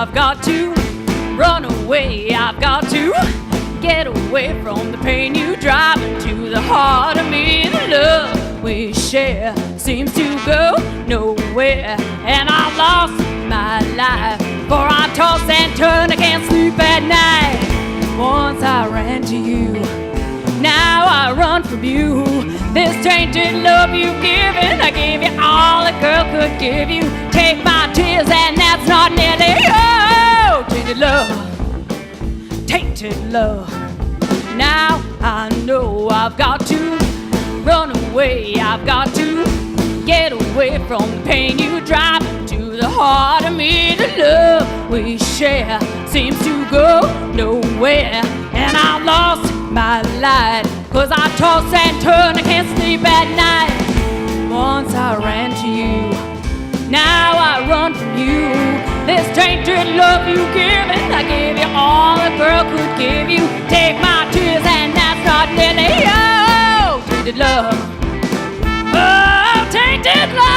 I've got to run away. I've got to get away from the pain you drive into the heart of me. The love we share seems to go nowhere, and I lost my life, for I toss and turn, I can't sleep at night. Once I ran to you, now I run from you. This tainted love you've given, I gave you all a girl could give you. Take my tears and that's not nearly, oh, tainted love, tainted love. Now I know I've got to run away. I've got to get away from the pain you drive into the heart of me. The love we share seems to go nowhere, and I lost my light, 'cause I toss and turn, I can't sleep at night. Once I ran to you, now I run from you. This tainted love you've given, I gave you all a girl could give you. Take my tears and that's not nearly, oh, tainted love, oh, tainted love.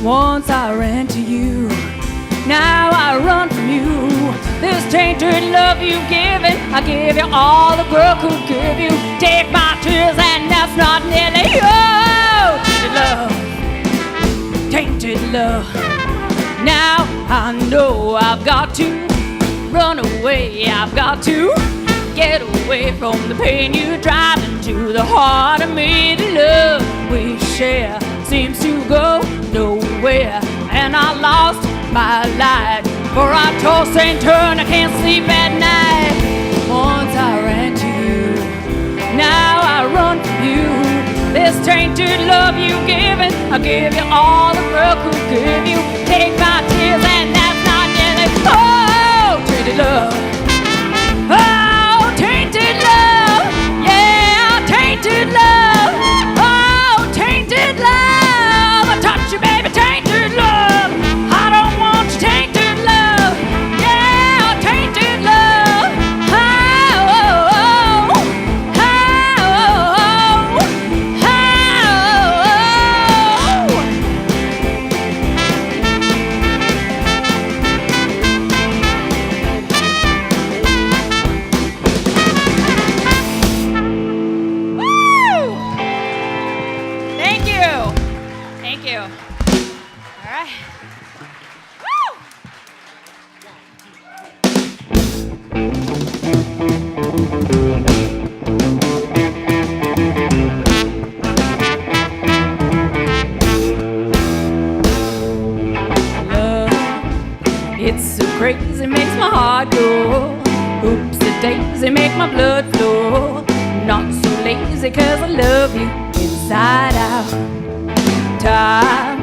Once I ran to you, now I run from you. This tainted love you've given, I give you all the girl could give you. Take my tears and that's not nearly, oh, tainted love, tainted love. Now I know I've got to run away. I've got to get away from the pain you drive into the heart of me. The love we share seems to go nowhere, and I lost my light, for I toss and turn, I can't sleep at night. Once I ran to you, now I run from you. This tainted love you've given, I give you all the girl could give you. Take my tears and that's not nearly, oh, tainted love, oh, tainted love, yeah, tainted love, oh, tainted love. Touch you, baby, tainted love. I don't want you, tainted love. Yeah, tainted love. Oh, oh, oh, oh, oh. Thank you. Thank you. All right. Woo! Love, it's so crazy, makes my heart go. Oopsie daisy, make my blood flow. Not so lazy, 'cause I love you inside out. Time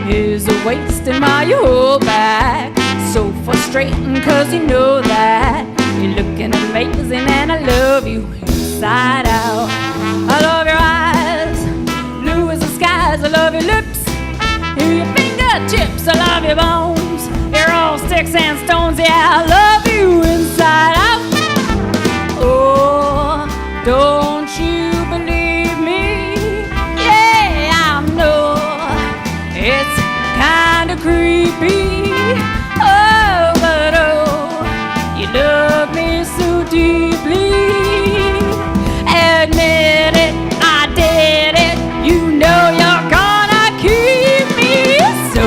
is a wasting while you hold back. So frustrating, 'cause you know that you're looking amazing, and I love you inside out. I love your eyes, blue as the skies. I love your lips, your fingertips. I love your bones, you're all sticks and stones. Yeah, I love you inside out. Oh, don't you believe me? It's kinda creepy, oh, but oh, you love me so deeply. Admit it, I did it, you know you're gonna keep me. So,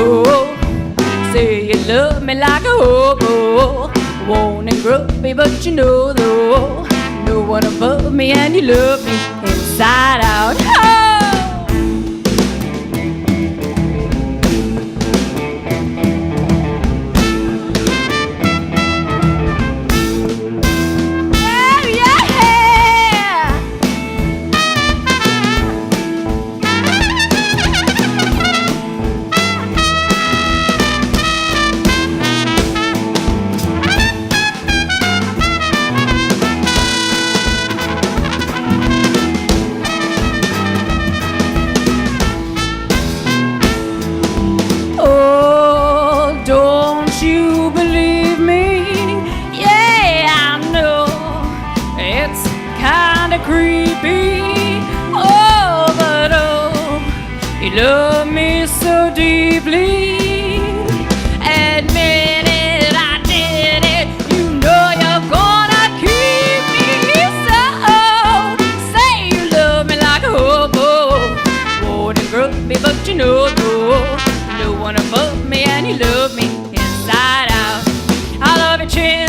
say you love me like a hobo, warm and grumpy, but you know though, no one above me, and you love me inside out. Oh! you love me so deeply. Admit it, I did it. You know you're gonna keep me so. Say you love me like a hobo. Wouldn't grow me, but you know no one above me, and you love me inside out. I love your chin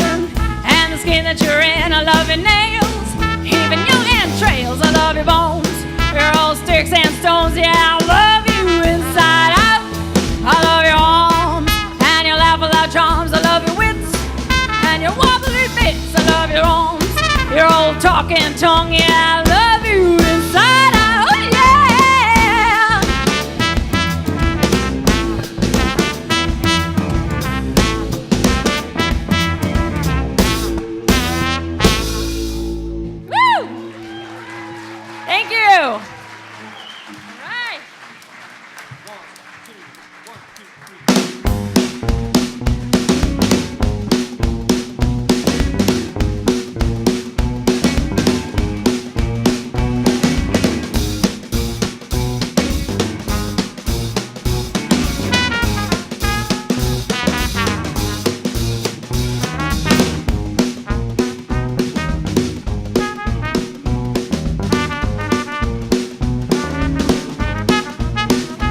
and the skin that you're in. I love your nails, even your entrails. I love your bones, your old sticks and stones. Yeah, I love you inside out. I love your arms and your laugh without charms. I love your wits and your wobbly bits. I love your arms, your old talking tongue. Yeah, I love you inside out. Yeah. Woo! Thank you. All right.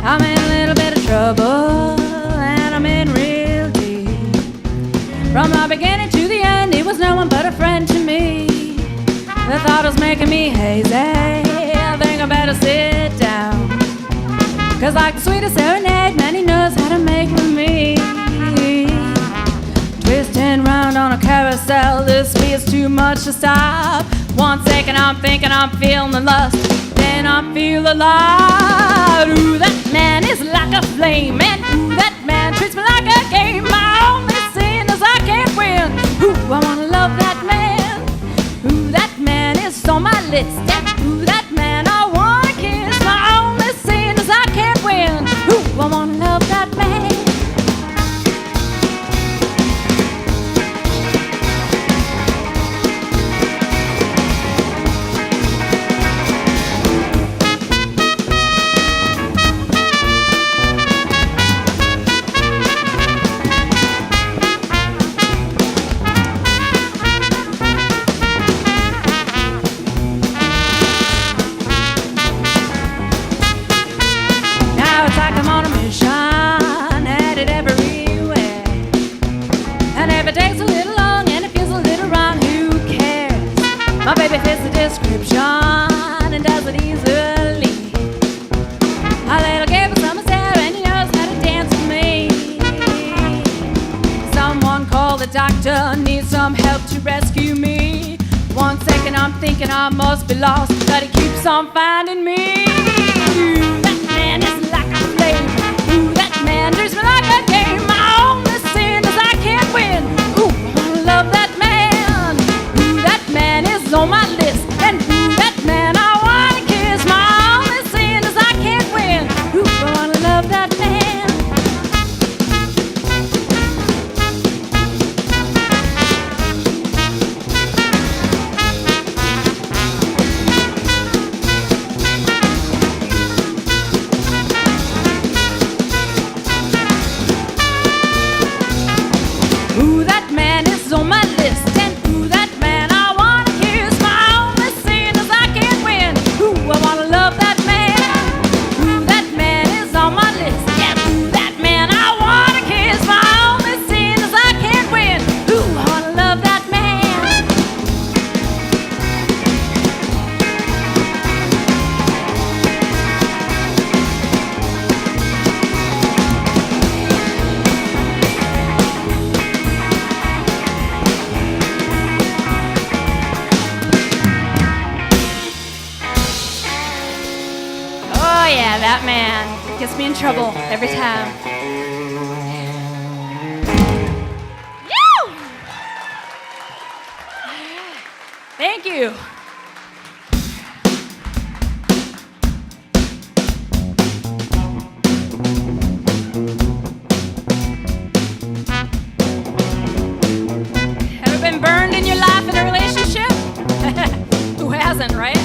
I'm in a little bit of trouble, and I'm in real deep. From the beginning to the end, he was no one but a friend to me. The thought was making me hazy. I think I better sit down, 'cause like the sweetest serenade, man, he knows how to make with me. Twisting round on a carousel, this feels too much to stop. 1 second I'm thinking I'm feeling the lust, then I feel the light. Ooh, that man is like a flame, and ooh, that man treats me like a game. My only sin is I can't win. Ooh, I wanna love that man. Ooh, that man is on my list, and ooh, that man I wanna kiss. My only sin is I can't win. Ooh, I wanna love that man. Now it's like I'm on a mission, headed everywhere. And if it takes a little long and it feels a little wrong, who cares? My baby fits the description and does it easily. A little gave us some stare, and he knows how to dance with me. Someone call the doctor, need some help to rescue me. 1 second I'm thinking I must be lost, but he keeps on finding me. Ooh, that man is like a flame. Ooh, that man treats me like a game. My only sin is I can't win. Ooh, I wanna love that man. Ooh, that man is on my list, and ooh, that man I wanna kiss. My only sin is I can't win. Ooh, I wanna love that man. Ooh, that man is on my list, and ooh, that man I wanna kiss. My only sin is I can't win. Ooh, I wanna love that man. Ooh, that man is on my list, yeah, ooh, that man I wanna kiss. My only sin is I can't win. Ooh, I wanna love that man. Oh yeah, that man gets me in trouble every time. Yoo! Thank you. Ever been burned in your life in a relationship? Who hasn't, right?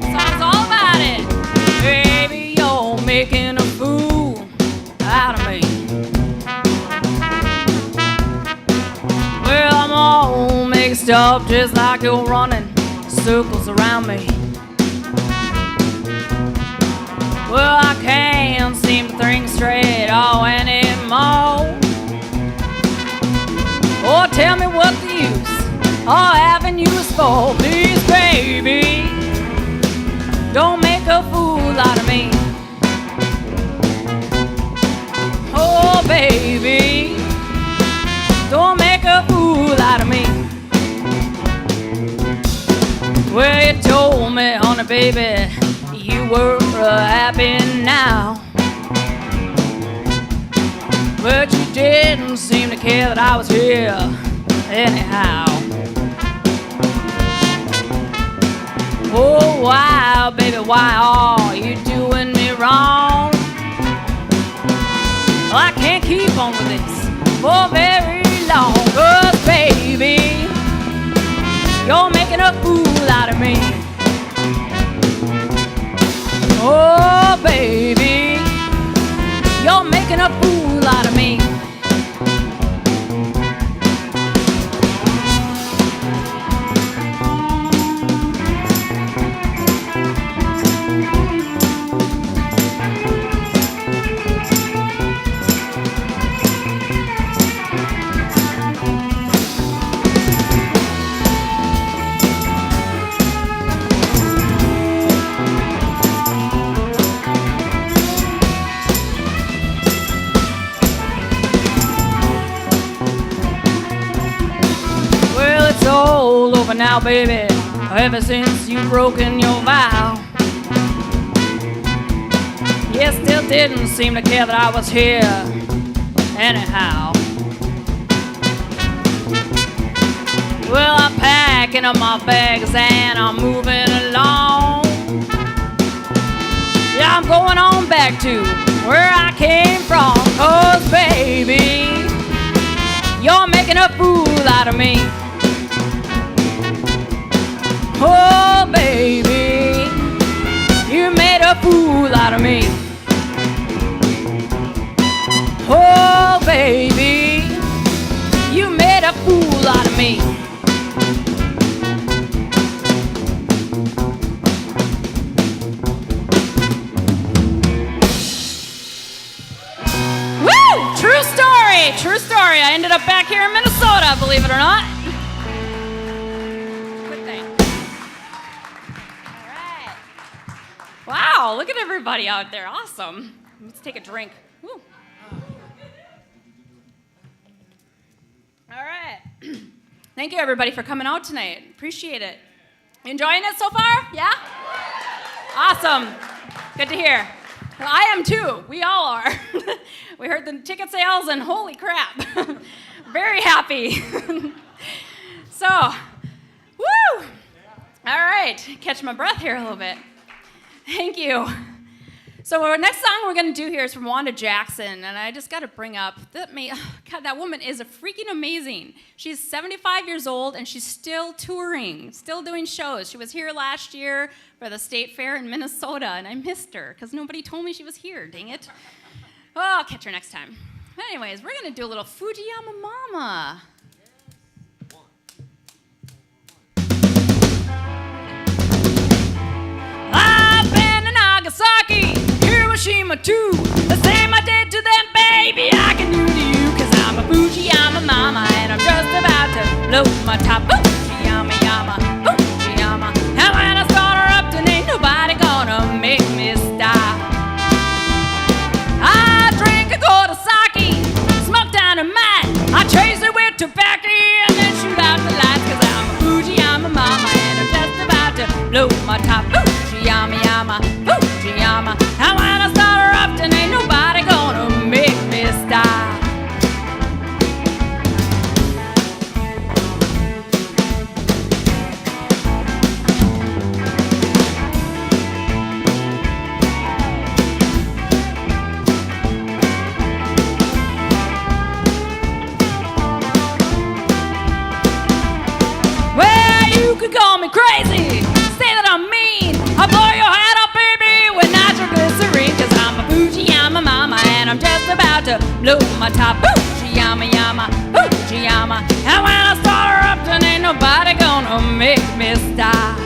So it's all about up just like you're running circles around me. Well, I can't seem to think straight anymore. Oh, tell me what the use of having you is for. Please, baby, don't make a fool out of me. Oh, baby, don't make a fool out of me. Well, you told me, honey, baby, you were happy now, but you didn't seem to care that I was here anyhow. Oh, why, baby, why are you doing me wrong? Well, I can't keep on with this for very long. 'Cause, baby, you're making a fool out of me. Oh, baby, you're making a fool out of me. All over now, baby, ever since you've broken your vow. You still didn't seem to care that I was here anyhow. Well, I'm packing up my bags and I'm moving along. Yeah, I'm going on back to where I came from. 'Cause, baby, you're making a fool out of me. Oh, baby, you made a fool out of me. Oh, baby, you made a fool out of me. Woo! True story, true story. I ended up back here in Minnesota, believe it or not. Wow, look at everybody out there. Awesome. Let's take a drink. Woo. All right. Thank you, everybody, for coming out tonight. Appreciate it. Enjoying it so far? Yeah? Awesome. Good to hear. Well, I am too. We all are. We heard the ticket sales, and holy crap. Very happy. So, woo. All right. Catch my breath here a little bit. Thank you. So our next song we're going to do here is from Wanda Jackson, and I just got to bring up that God, that woman is a freaking amazing. She's 75 years old, and she's still touring, still doing shows. She was here last year for the State Fair in Minnesota, and I missed her because nobody told me she was here, dang it. Oh, I'll catch her next time. Anyways, we're going to do a little Fujiyama Mama. Nagasaki, Hiroshima too. The same I did to them, baby, I can do to you. 'Cause I'm a Fujiyama mama, and I'm just about to blow my top. Fujiyama, yama, Fujiyama. And when I start her up, then ain't nobody gonna make me stop. I drink a quart of sake, smoke dynamite. I chase it with tobacco and then shoot out the lights. 'Cause I'm a Fujiyama mama, and I'm just about to blow my top. Fujiyama, yama, Fujiyama. And when I start her up, then ain't nobody gonna make me stop. Well, you could call me crazy, say that I'm mean. I'll blow your head up, baby, with nitroglycerine. 'Cause I'm a Fujiyama mama, and I'm just about to blow my top. Fujiyama, yama, Fujiyama. And when I start her up, then ain't nobody gonna make me stop.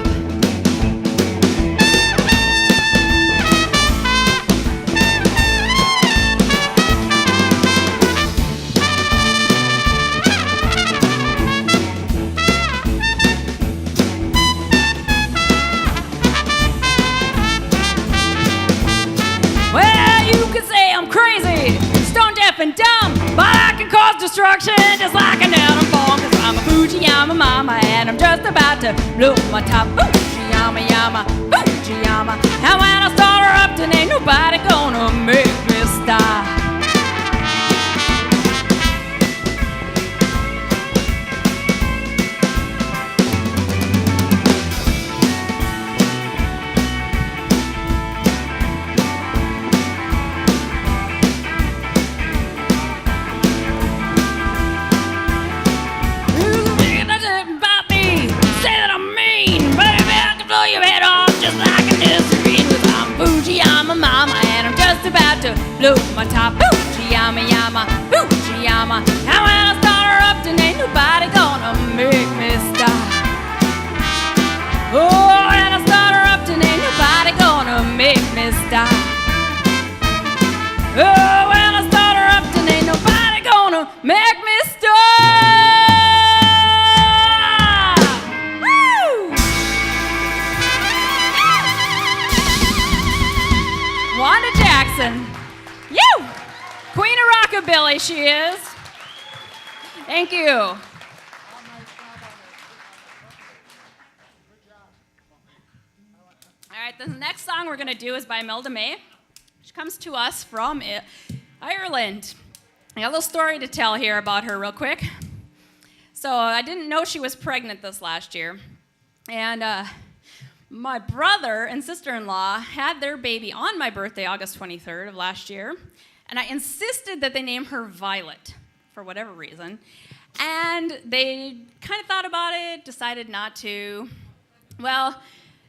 Well, you could say I'm crazy, stone deaf and dumb, but I can cause destruction just like an atom bomb. Cause I'm a Fujiyama mama and I'm just about to blow my top. Fujiyama yama, Fujiyama. And when I start her up, then ain't nobody gonna make me stop. Blow my top, Fujiyama yama, Fujiyama. And when I start her up, then ain't nobody gonna make me stop. Oh, when I start her up, then ain't nobody gonna make me stop. Oh, when I start her up, then ain't nobody gonna make me stop. Woo! Wanda Jackson. You! Queen of Rockabilly, she is. Thank you. All right, the next song we're going to do is by Imelda May, which comes to us from Ireland. I got a little story to tell here about her real quick. So I didn't know she was pregnant this last year. And my brother and sister-in-law had their baby on my birthday, August 23rd of last year, and I insisted that they name her Violet for whatever reason. And they kind of thought about it, decided not to. Well,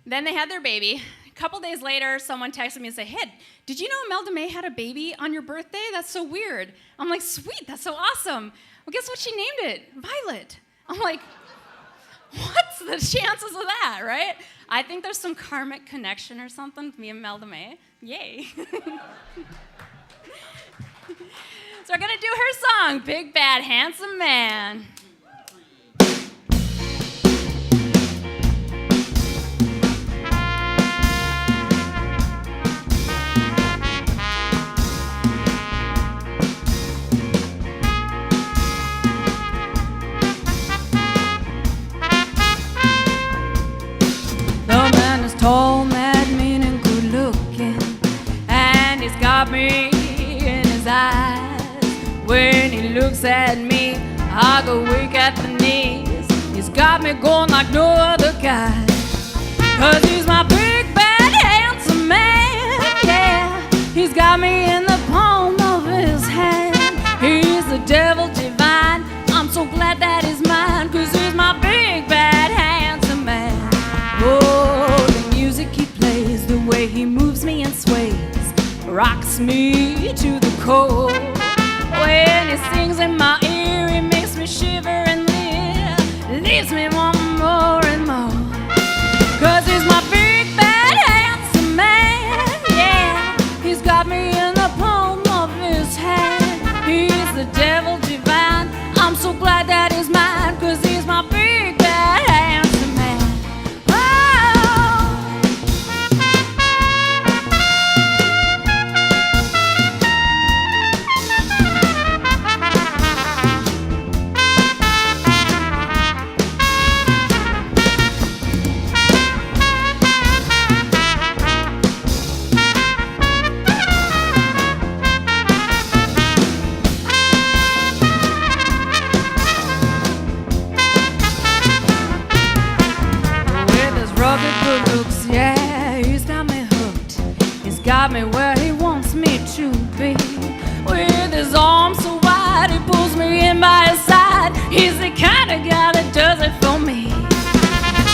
then they had their baby. A couple days later, someone texted me and said, "Hey, did you know Imelda May had a baby on your birthday? That's so weird." I'm like, "Sweet, that's so awesome." Well, guess what she named it? Violet. I'm like, what's the chances of that, right? I think there's some karmic connection or something with me and Imelda May. Yay. So we're going to do her song, Big Bad Handsome Man. Tall, mad, mean, and good looking, and he's got me in his eyes. When he looks at me, I go weak at the knees. He's got me going like no other guy. Cause he's my big, bad, handsome man, yeah. He's got me in the palm of his hand. He's the devil divine. I'm so glad that he's mine. Cause he's my big, bad, handsome man. Oh, he plays, the way he moves me and sways, rocks me to the core. When he sings in my ear, he makes me shiver and leaves me wanting more and more. Cause he's my big, bad, handsome man, yeah. He's got me in the palm of his hand. He's the devil divine. I'm so glad that he's mine. Cause he's my big, bad, handsome man. Got me where he wants me to be. With his arms so wide, he pulls me in by his side. He's the kind of guy that does it for me.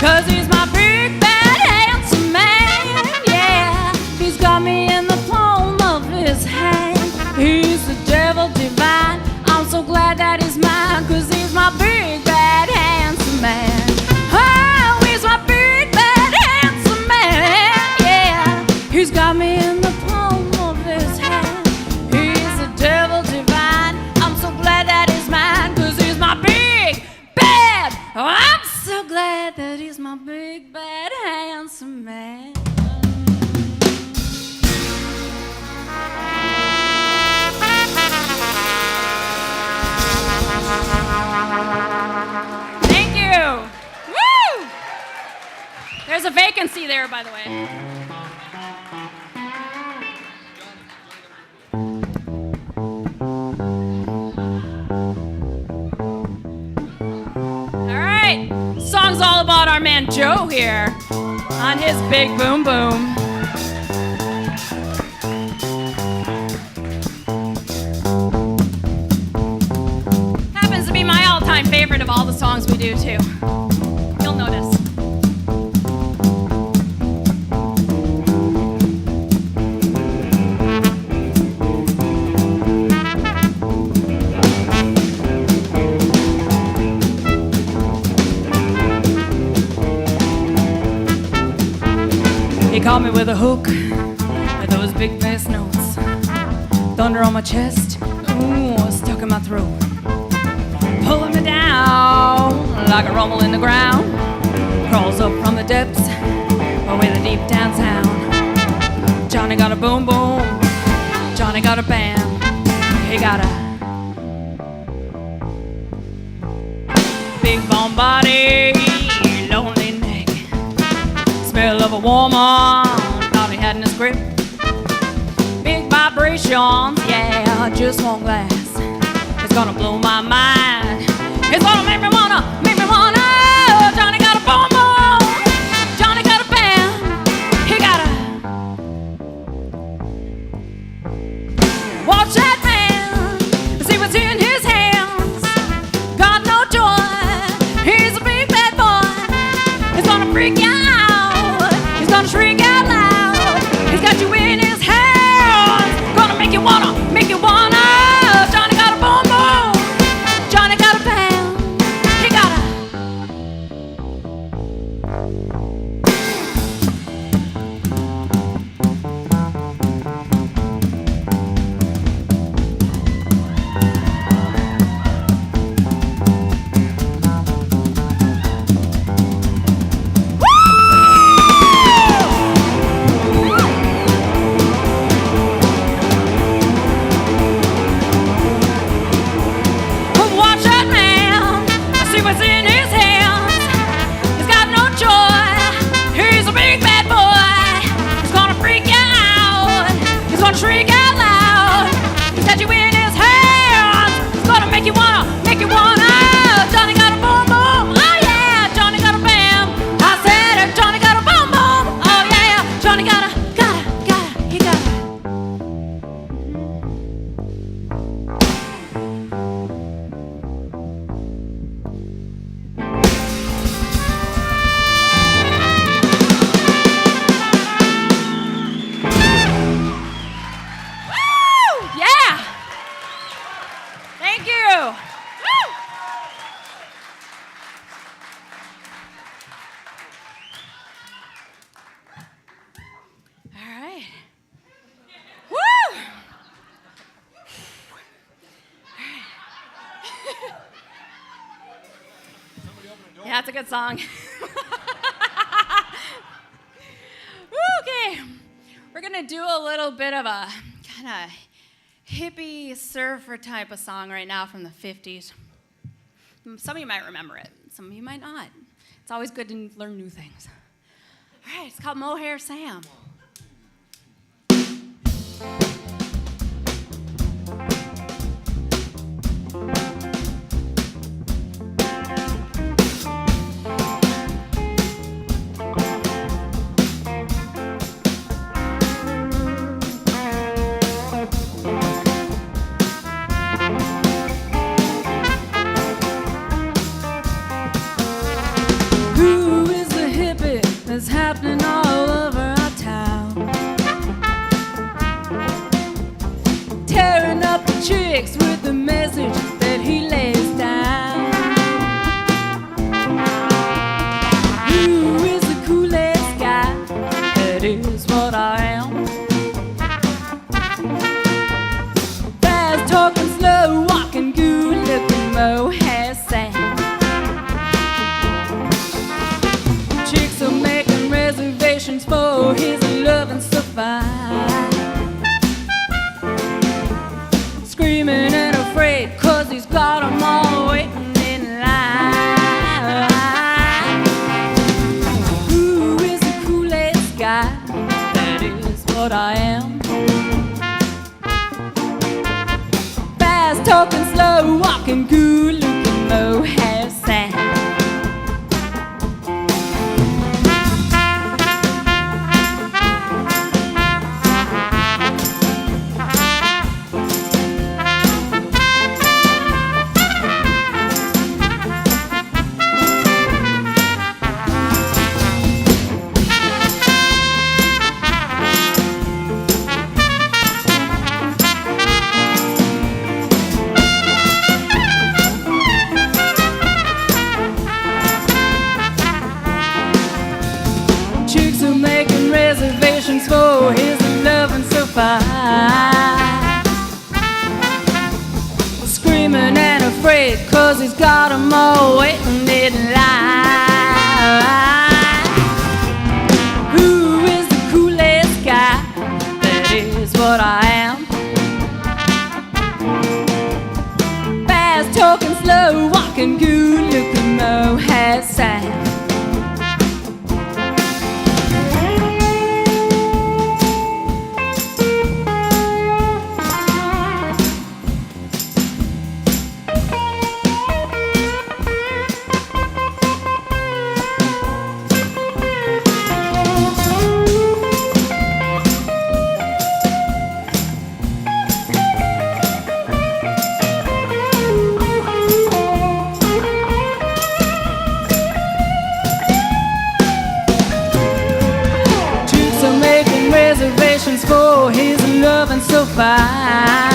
Cause he's my big, bad, handsome man, yeah. He's got me in the palm of his hand. He's the devil divine. I'm so glad that he's mine. Cause he's my big, bad, handsome man. He's got me in the palm of his hand. He's the devil divine. I'm so glad that he's mine, 'cause he's my big, bad. Oh, I'm so glad that he's my big, bad, handsome man. Thank you. Woo! There's a vacancy there, by the way. Song's all about our man Joe here on his big boom boom. Happens to be my all-time favorite of all the songs we do too. You'll notice. He caught me with a hook, with those big bass notes. Thunder on my chest, ooh, stuck in my throat. Pulling me down like a rumble in the ground. Crawls up from the depths, with a deep down sound. Johnny got a boom boom, Johnny got a bam. He got a big bone body, lonely neck. Smell of a woman, thought he had in his grip. Big vibrations, yeah, just one glass. It's gonna blow my mind. It's gonna make me wanna. Johnny got a boom boom, Johnny got a bam. He got a. Watch that man, see what's in his hands. Got no joy, he's a big bad boy. It's gonna freak you out. He's gonna shriek out loud. He's got you in his hands. Gonna make you wanna. Johnny got a boom boom. Johnny got a bam. He got a. Shriek out loud. He's got you in his hands. It's gonna make you wanna. Johnny got a boom boom. Oh yeah, Johnny got a bam. I said it. Johnny got a boom boom. Oh yeah, Johnny got a. He got a. Thank you. Woo! All right. Woo! Yeah, it's a good song. Okay. We're going to do a little bit of a kind of hippie surfer type of song right now from the 50s. Some of you might remember it. Some of you might not. It's always good to learn new things. All right, it's called Mohair Sam. It's happening all over our town. Tearing up the chicks with the message that he lays down. Who is the coolest guy? That is what I am. what I am. Fast talking, slow walking, good looking, no half sad. For his loving so fine, screaming and afraid, 'cause he's got 'em all waiting in line. Who is the coolest guy? That is what I am. Fast talking, slow walking, good looking, no half sad. For his loving so fine,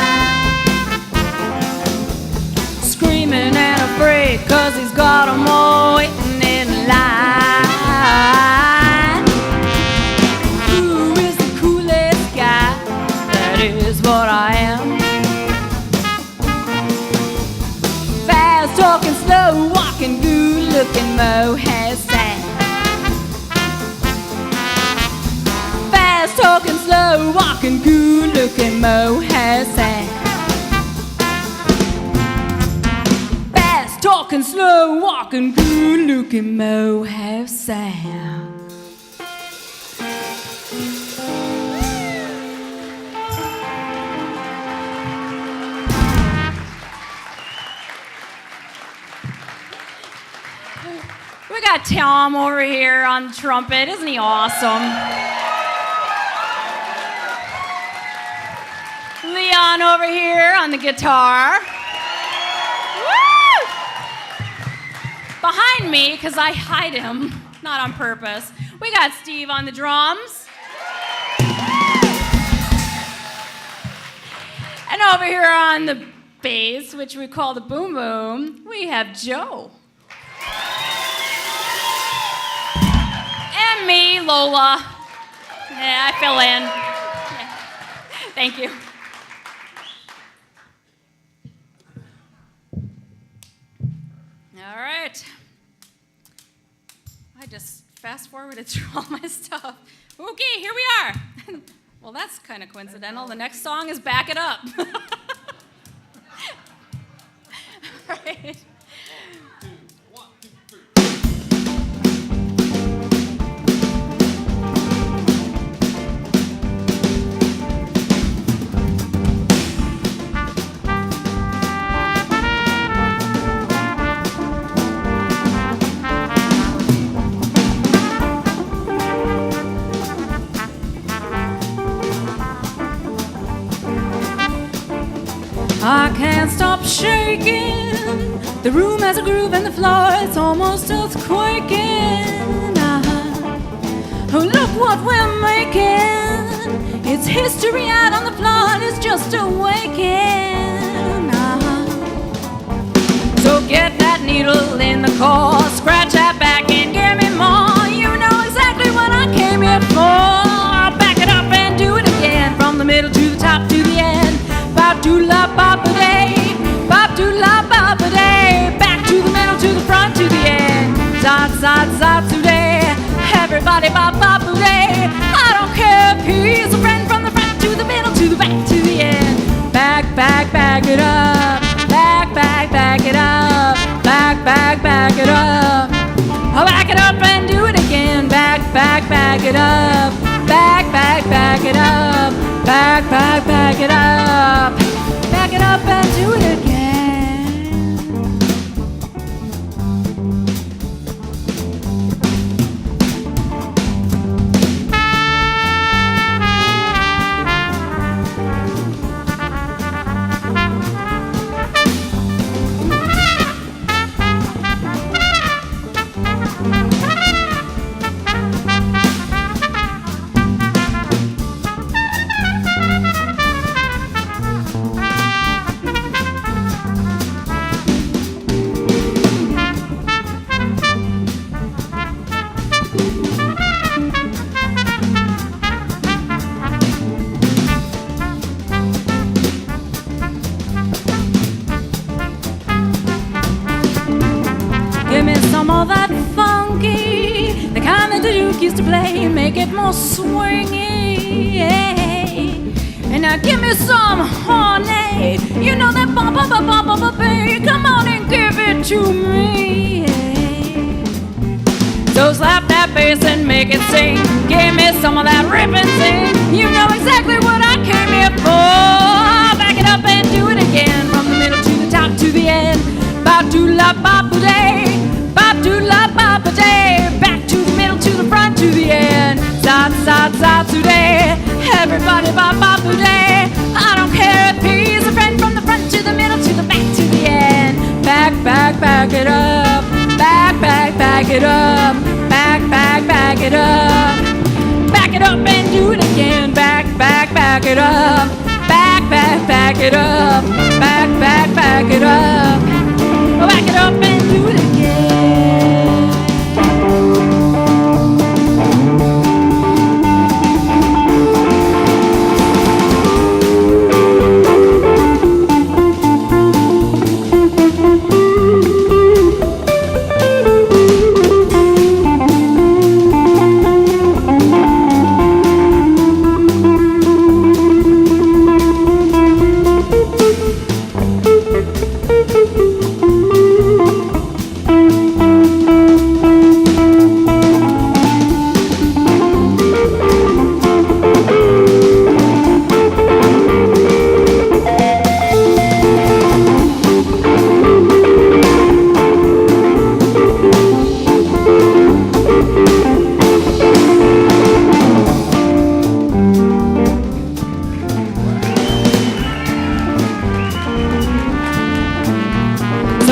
screaming and afraid, 'cause he's got 'em all waiting in line. Who is the coolest guy? That is what I am. Fast talking, slow walking, good looking, mo has sad. Fast talking, slow walking, good looking, mo has sad. Fast talking, slow walking, good looking, mo has sad. We got Tom over here on the trumpet. Isn't he awesome? Leon over here on the guitar. Woo! Behind me, because I hide him, not on purpose, we got Steve on the drums. And over here on the bass, which we call the boom boom, we have Joe. And me, Lola. Yeah, I fill in. Yeah. Thank you. All right. I just fast forwarded through all my stuff. Okay, here we are. Well, that's kind of coincidental. The next song is Back It Up. All right. I can't stop shaking. The room has a groove and the floor is almost earthquaking. Oh, look what we're making. It's history out on the floor and it's just awakening. So get that needle in the core, scratch that back and give me more. You know exactly what I came here for. I'll back it up and do it again, from the middle to the top to the end. Bop do la bop a day, bop do la bop a day. Back to the middle, to the front, to the end. Zot zot zot today. Everybody bop bop a day. I don't care if he's a friend, from the front to the middle, to the back, to the end. Back back it up. Back it up. Back it up. I'll back it up and do it again. Back it up. Back it it up. Back it up. Back it up and do it again. Give me some of that funky, the kind that the Duke used to play, make it more swingy. And now give me some honey, you know that bump, baby. Come on and give it to me. So slap that bass and make it sing. Give me some of that rip and sing. You know exactly what I came here for. Back it up and do it again, from the middle to the top to the end. Ba-do-la-ba-ba-day, ba-do-la-ba-ba-day. Back to the middle, to the front, to the end. Side, side, side today. Everybody ba-ba-ba-day. I don't care if he's a friend, from the front to the middle, to the back, to the end. Back it up. Back it up. Back it up. Back it up and do it again. Back it up. Back it up. Back it up. Back it up and do it again.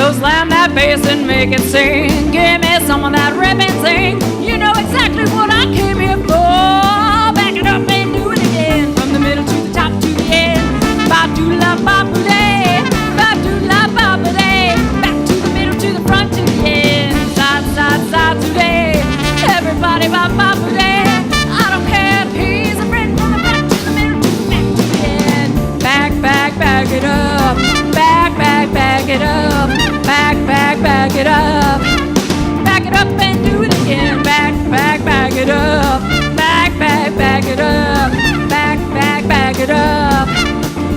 So slam that bass and make it sing. Give me some of that rip and sing. You know exactly what I came here for. Back it up and do it again, from the middle to the top to the end. Ba-do-la-ba-ba-day, ba-do-la-ba-ba-day. Back to the middle, to the front, to the end. Side, side, side today. Everybody ba-ba-ba-day. I don't care if he's a friend, from the front to the middle, to the back, to the end. Back it up. Back it up. Back it up. Back it up and do it again. Back it up. Back it up. Back it up.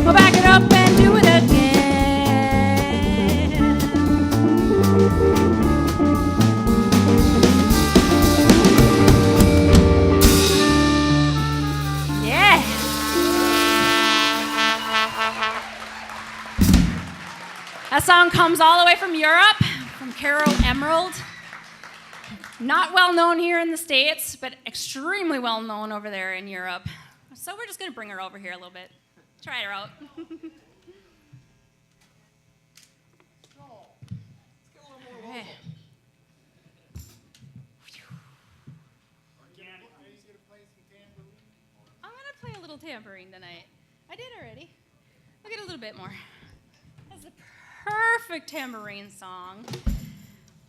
Well, back it up and do it again. Yeah. That song comes all the way from Europe, from Carol Emerald. Not well known here in the States, but extremely well known over there in Europe. So we're just going to bring her over here a little bit. Try her out. Okay. I'm going to play a little tambourine tonight. I did already. I'll get a little bit more. That's a perfect tambourine song.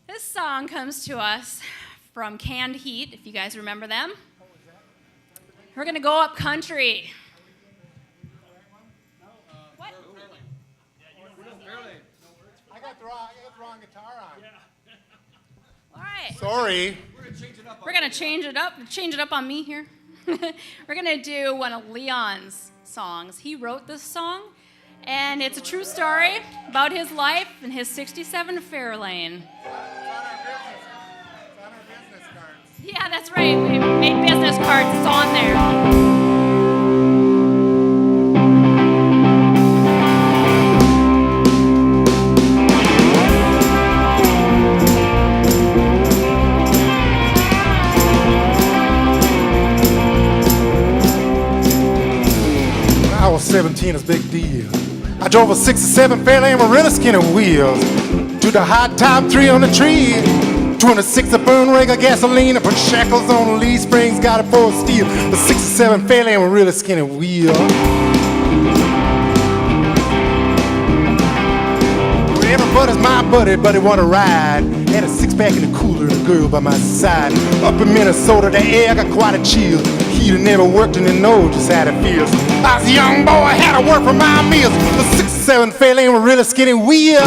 This song comes to us from Canned Heat, if you guys remember them. We're going to go up country. What? I got the wrong guitar on. All right. Sorry. We're going to change it up. Change it up on me here. We're going to do one of Leon's songs. He wrote this song, and it's a true story about his life and his 67 Fairlane. It's on our business cards. Yeah, that's right. We made business cards. It's on there. was 17, it's a big deal. I drove a 67 Fairlane with really skinny wheels. To the hot top 3 on the tree. 206 a burn rig of gasoline. I put shackles on the leaf springs, got it for steel. The 67 Fairlane with really skinny wheels. Everybody's my buddy, but he wanna ride. Had a six-pack in the cooler and a girl by my side. Up in Minnesota, the air got quite a chill. He'd never worked and he know just how it feels. I was a young boy, had to work for my meals. The 67 Fairlane with really skinny wheels.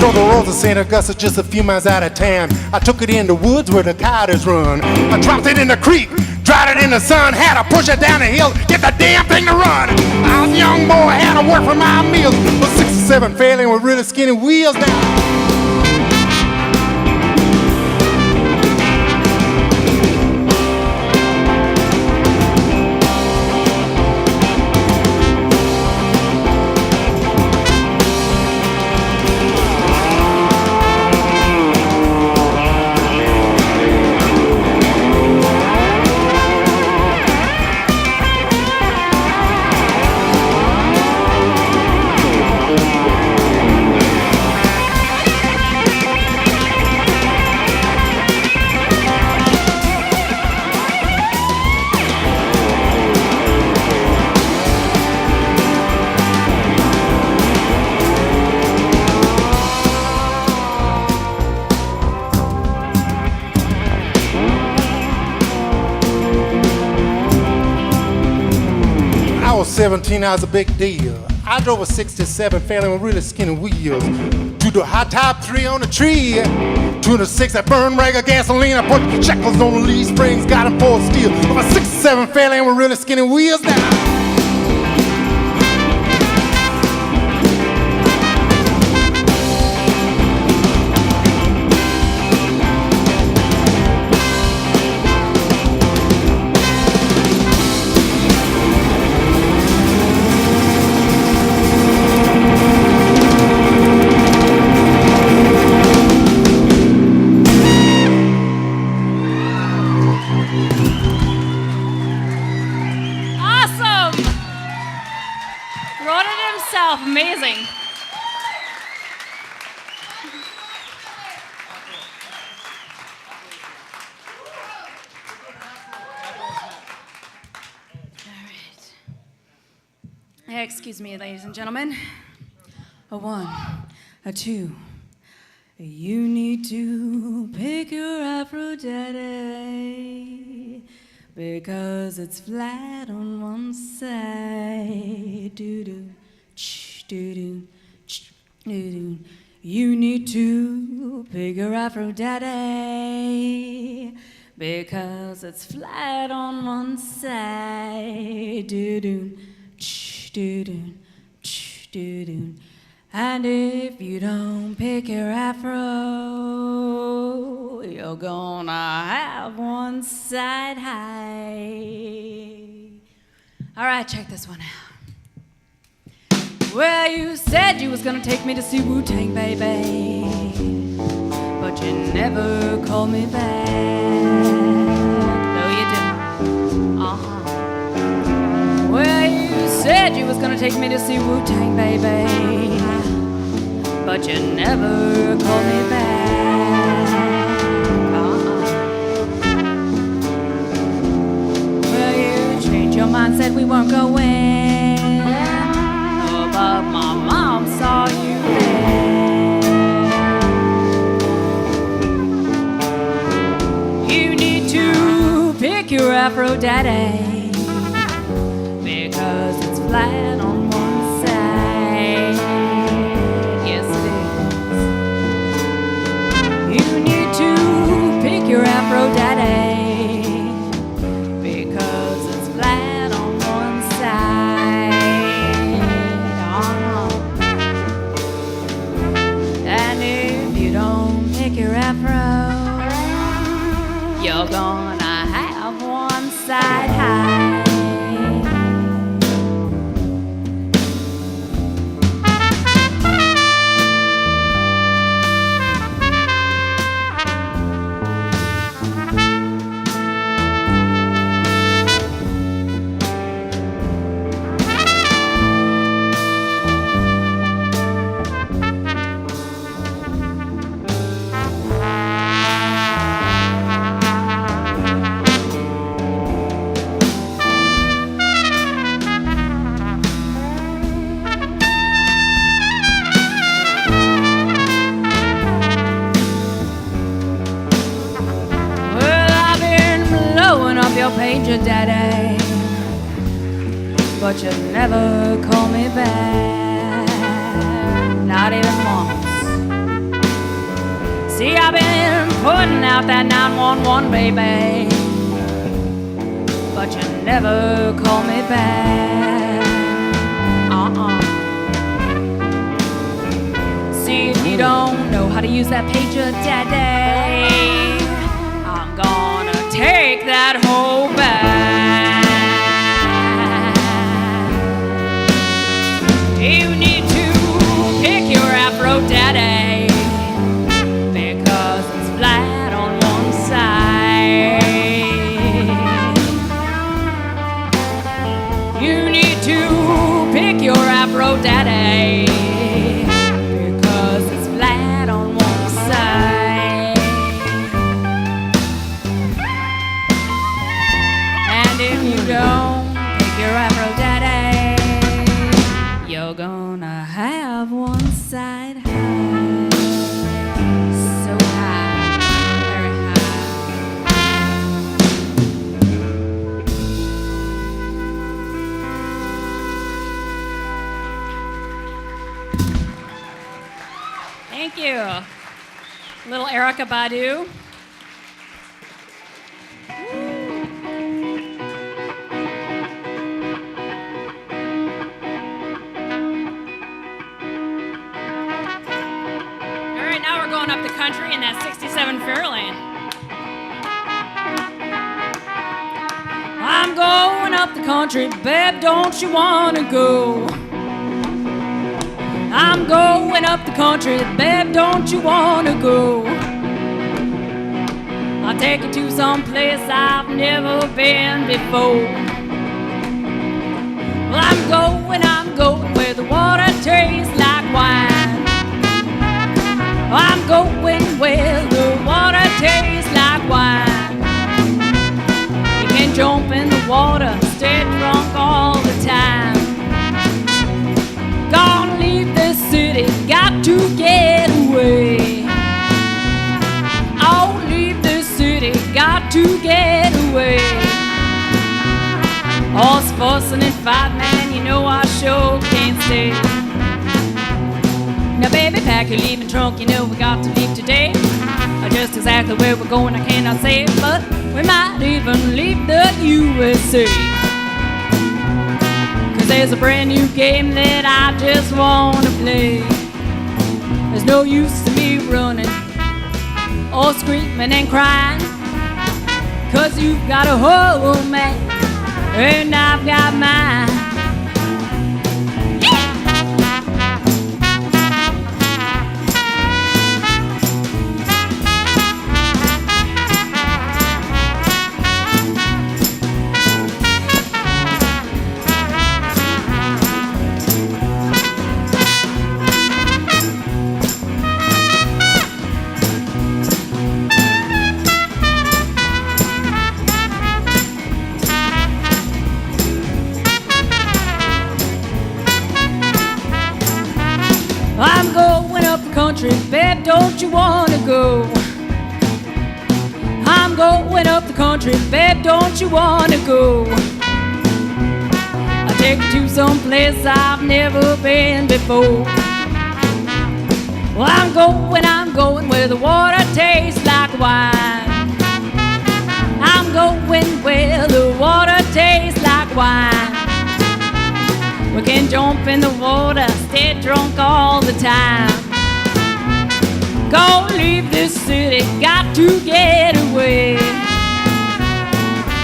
The roads of St. Augusta, just a few miles out of town. I took it in the woods where the coyotes run. I dropped it in the creek, dried it in the sun, had to push it down the hill, get the damn thing to run. I was a young boy, had to work for my meals. But 67 Fairlane with really skinny wheels now. I was 17, I was a big deal. I drove a 67 Fairlane with really skinny wheels. To the hot top 3 on the tree. 206 that burn rag of gasoline. I put shackles on the leaf springs, got them for steel. With a 67 Fairlane with really skinny wheels now. Amazing. All right. Excuse me, ladies and gentlemen. A 1, a 2. You need to pick your Aphrodite because it's flat on one side. Doo-doo. Do-do, do-do. You need to pick your Aphrodite because it's flat on one side. Do-do, do-do, do-do. And if you don't pick your afro, you're gonna have one side high. All right, check this one out. Well, you said you was gonna take me to see Wu-Tang, baby, but you never never called me back. No, you didn't. Well, you said you was gonna take me to see Wu-Tang, baby, but you never called me back. Well, you changed your mind, said we weren't going, oh, but my mom saw you there. You need to pick your Aphrodite, because it's flat on one side. Yes, it is. You need to pick your Aphrodite, because it's flat on one side. And if you don't pick your Afro, you're gonna have one side high. Your pager, daddy, but you never call me back, not even once. See, I've been putting out that 911, baby, but you never call me back. See, if you don't know how to use that pager, daddy, I'm gonna take that whole back. You need to pick your Aphrodite, because it's flat on one side. You need to pick your Aphrodite, because it's flat on one side. And if you don't pick your Aphrodite, you're gonna have one side high. So high, very high. Thank you. Little Erykah Badu. Up the country in that 67 Fairlane. I'm going up the country, babe, don't you wanna go? I'm going up the country, babe, don't you wanna go? I'll take you to some place I've never been before. Well, I'm going where the water tastes like wine. I'm going where the water tastes like wine. You can jump in the water, stay drunk all the time. Gonna leave this city, got to get away. Oh, leave this city, got to get away. All's fussing and fighting, man, you know I sure can't stay. Now baby, pack your leaving trunk, you know we got to leave today. Just exactly where we're going I cannot say, but we might even leave the USA. Cause there's a brand new game that I just wanna play. There's no use to me running or screaming and crying, cause you've got a whole man and I've got mine. don't you wanna go? I'm going up the country, babe, don't you wanna go? I'll take you to some place I've never been before. Well, I'm going where the water tastes like wine. I'm going where the water tastes like wine. We can jump in the water, stay drunk all the time. Gonna leave this city, got to get away.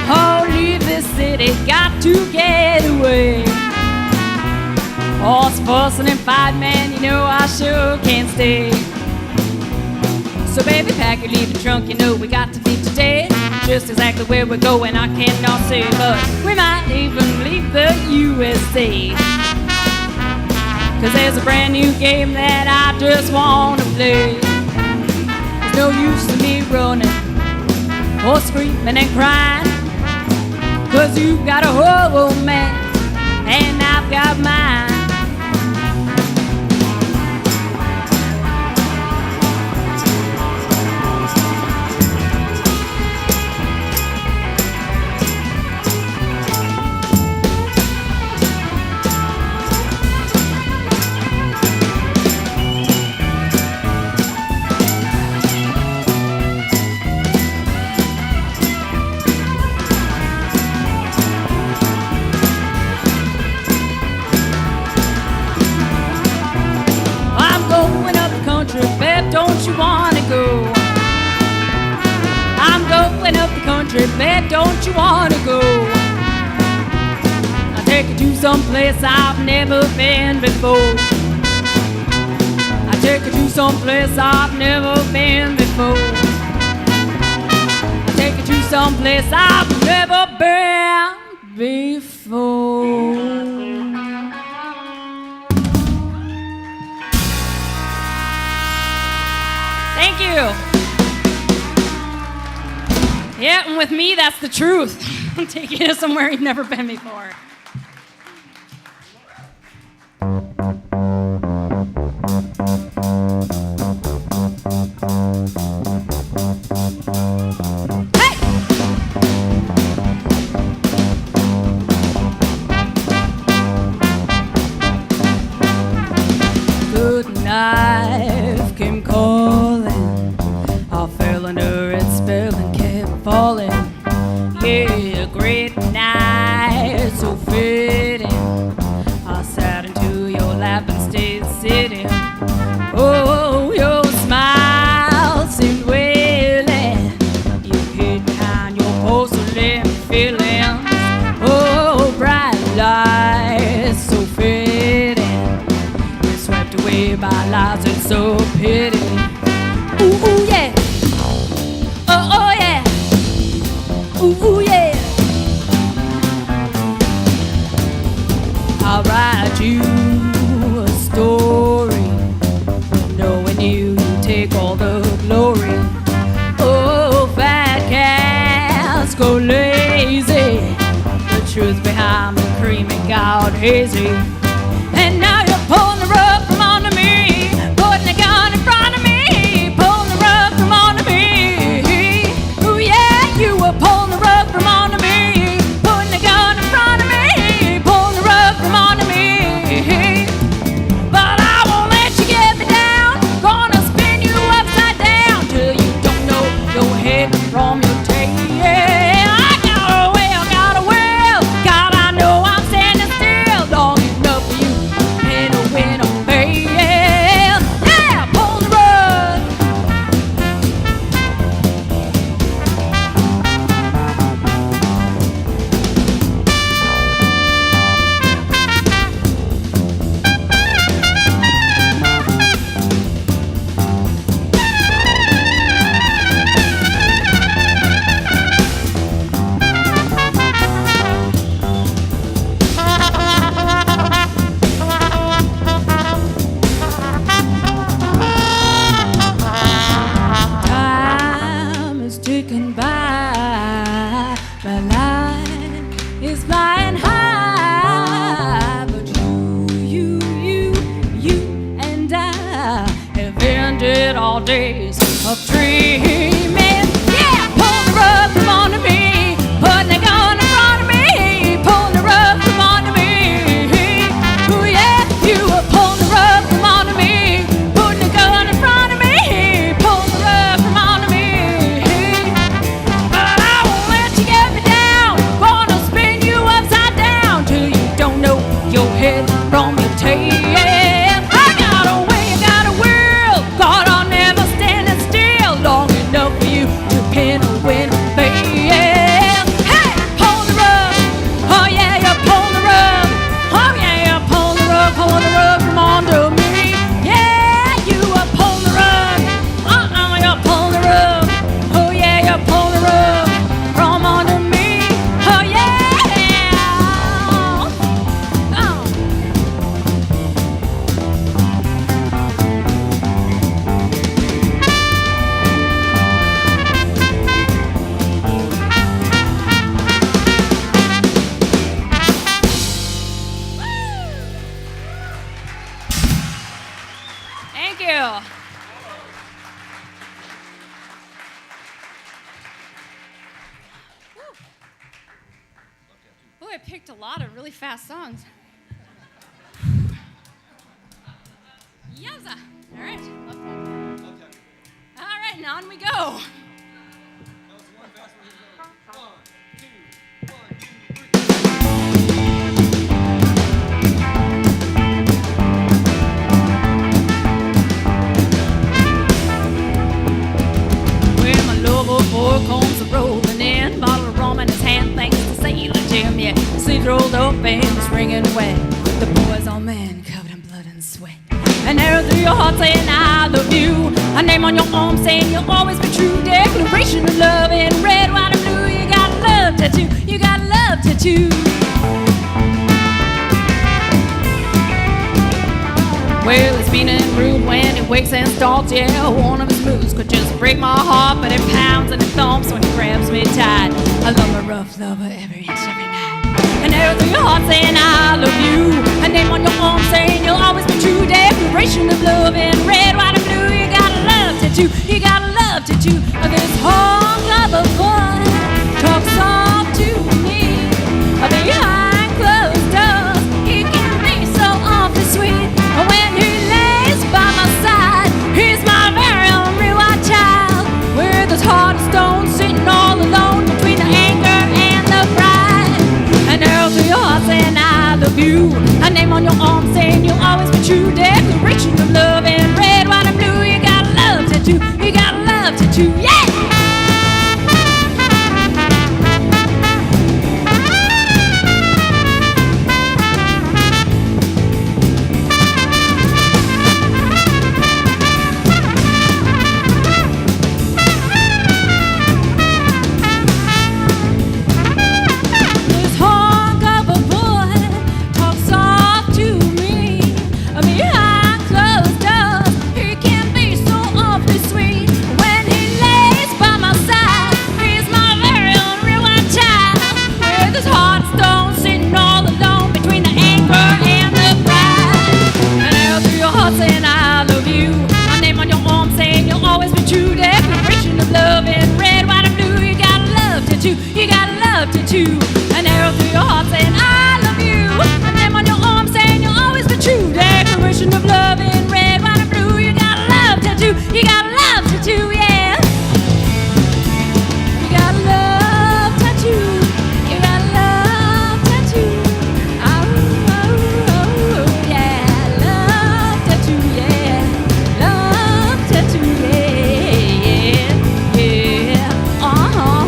Oh, leave this city, got to get away. All this fussing and fighting, man, you know I sure can't stay. So baby, pack your leave the trunk, you know we got to leave today. Just exactly where we're going, I cannot say, but we might even leave the USA. Cause there's a brand new game that I just wanna play. There's no use to me running or screaming and crying, cause you've got a whole man and I've got mine. Don't you wanna go? I'm going up the country, babe, don't you wanna go? I'll take you to some place I've never been before. I'll take you to some place I've never been before. I'll take you to some place I've never been before. Thank you. Yeah, and with me, that's the truth. I'm taking you somewhere you've never been before. Hey! Good knife came calling. I fell under its spell and kept falling. Yeah, great night, so fitting. I sat into your lap and stayed sitting. Oh, your smile seemed wailing. You hid behind your porcelain feelings. Oh, bright lights, so fitting. You're swept away by lies and so pity. Ooh, ooh, yeah. Oh, oh, yeah. Ooh, ooh, yeah. I'll write you a story, knowing you take all the glory. Oh, fat cats go lazy. The truth behind the creamy got hazy. And now you're pulling the rug from under me, putting a gun in front of me, pulling the rug from under me. Ooh, yeah, you were pulling the rug from under me, putting a gun in front of me, pulling the rug from under me. But I won't let you get me down, gonna spin you upside down till you don't know your head from your tail. I got a will, God, I know I'm standing still long enough picked a lot of really fast songs. Yowza. All right. All right, now on we go. Well, my lover boy comes rolling in, bottle of rum in his hand, thanks to Sailor Jim. Yeah, sleeves rolled up and it's wringing wet. The boy's all man covered in blood and sweat. And arrow through your heart saying I love you. A name on your arm saying you'll always be true. Declaration of love in red, white, and blue. You got a love tattoo. You got a love tattoo. Well, it's mean and rude when he wakes and stalks. Yeah, one of his moves could just break my heart, but it pounds and it thumps when he grabs me tight. I love my rough lover every inch, every night. An arrow through your heart saying I love you. A name on your arm saying you'll always be true. Declaration of love in red, white, and blue. You got a love tattoo. You got a love tattoo. This hunk of a boy talks soft to me. Behind closed doors, he can be so awfully sweet. When he lays by my side, he's my very own real white child. With his heart of stone, sitting all alone between the anger and the pride. An arrow through your heart saying I love you. A name on your arm saying you'll always be true. Declaration of love in red, white, and blue. You got a love tattoo. You got a love tattoo. Yeah! You got a love tattoo. An arrow through your heart saying I love you. A name on your arm saying you'll always be true. Declaration of love in red, white, and blue. You got a love tattoo. You got a love tattoo, yeah. You got a love tattoo. You got a love tattoo. Oh, oh, oh, yeah. Love tattoo, yeah. Love tattoo, yeah. Yeah. Uh-huh.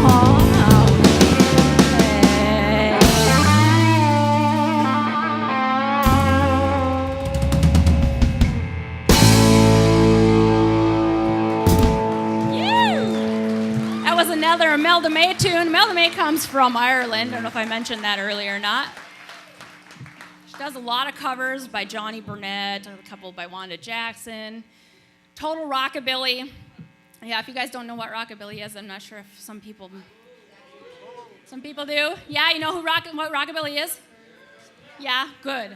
Another Imelda May tune. Imelda May comes from Ireland. I don't know if I mentioned that earlier or not. She does a lot of covers by Johnny Burnett, a couple by Wanda Jackson. Total rockabilly. Yeah, if you guys don't know what rockabilly is, I'm not sure if some people do. Yeah, you know what rockabilly is? Yeah, good.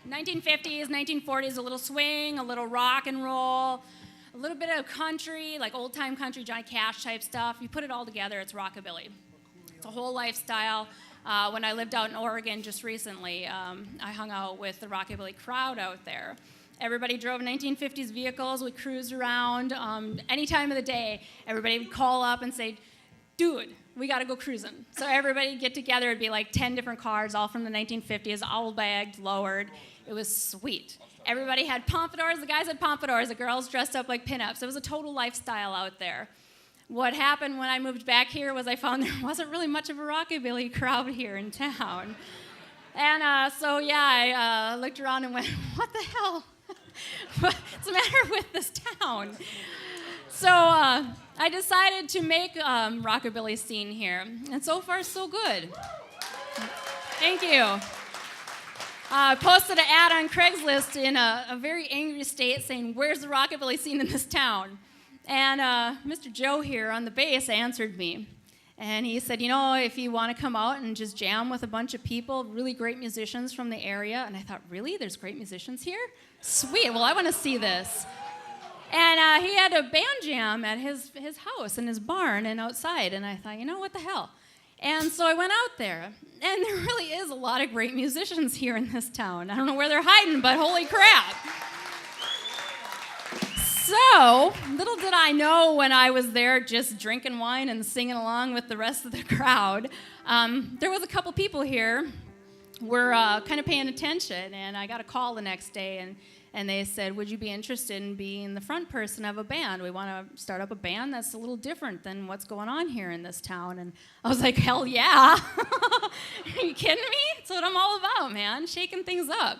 1950s, 1940s, a little swing, a little rock and roll, a little bit of country, like old-time country, Johnny Cash type stuff. You put it all together, it's rockabilly. It's a whole lifestyle. When I lived out in Oregon just recently, I hung out with the rockabilly crowd out there. Everybody drove 1950s vehicles. We cruised around. Any time of the day, everybody would call up and say, dude, we got to go cruising. So everybody would get together. It'd be like 10 different cars, all from the 1950s, all bagged, lowered. It was sweet. Everybody had pompadours. The guys had pompadours. The girls dressed up like pinups. It was a total lifestyle out there. What happened when I moved back here was I found there wasn't really much of a rockabilly crowd here in town. And so, yeah, I looked around and went, what the hell? What's the matter with this town? So I decided to make rockabilly scene here. And so far, so good. Thank you. I posted an ad on Craigslist in a very angry state saying, where's the rockabilly scene in this town? And Mr. Joe here on the bass answered me. And he said, you know, if you want to come out and just jam with a bunch of people, really great musicians from the area. And I thought, really? There's great musicians here? Sweet. Well, I want to see this. And he had a band jam at his house in his barn and outside. And I thought, you know, what the hell? And so I went out there, and there really is a lot of great musicians here in this town. I don't know where they're hiding, but holy crap. So, little did I know when I was there just drinking wine and singing along with the rest of the crowd, there was a couple people here who were kind of paying attention, and I got a call the next day, and they said, would you be interested in being the front person of a band? We want to start up a band that's a little different than what's going on here in this town. And I was like, hell yeah. Are you kidding me? That's what I'm all about, man, shaking things up.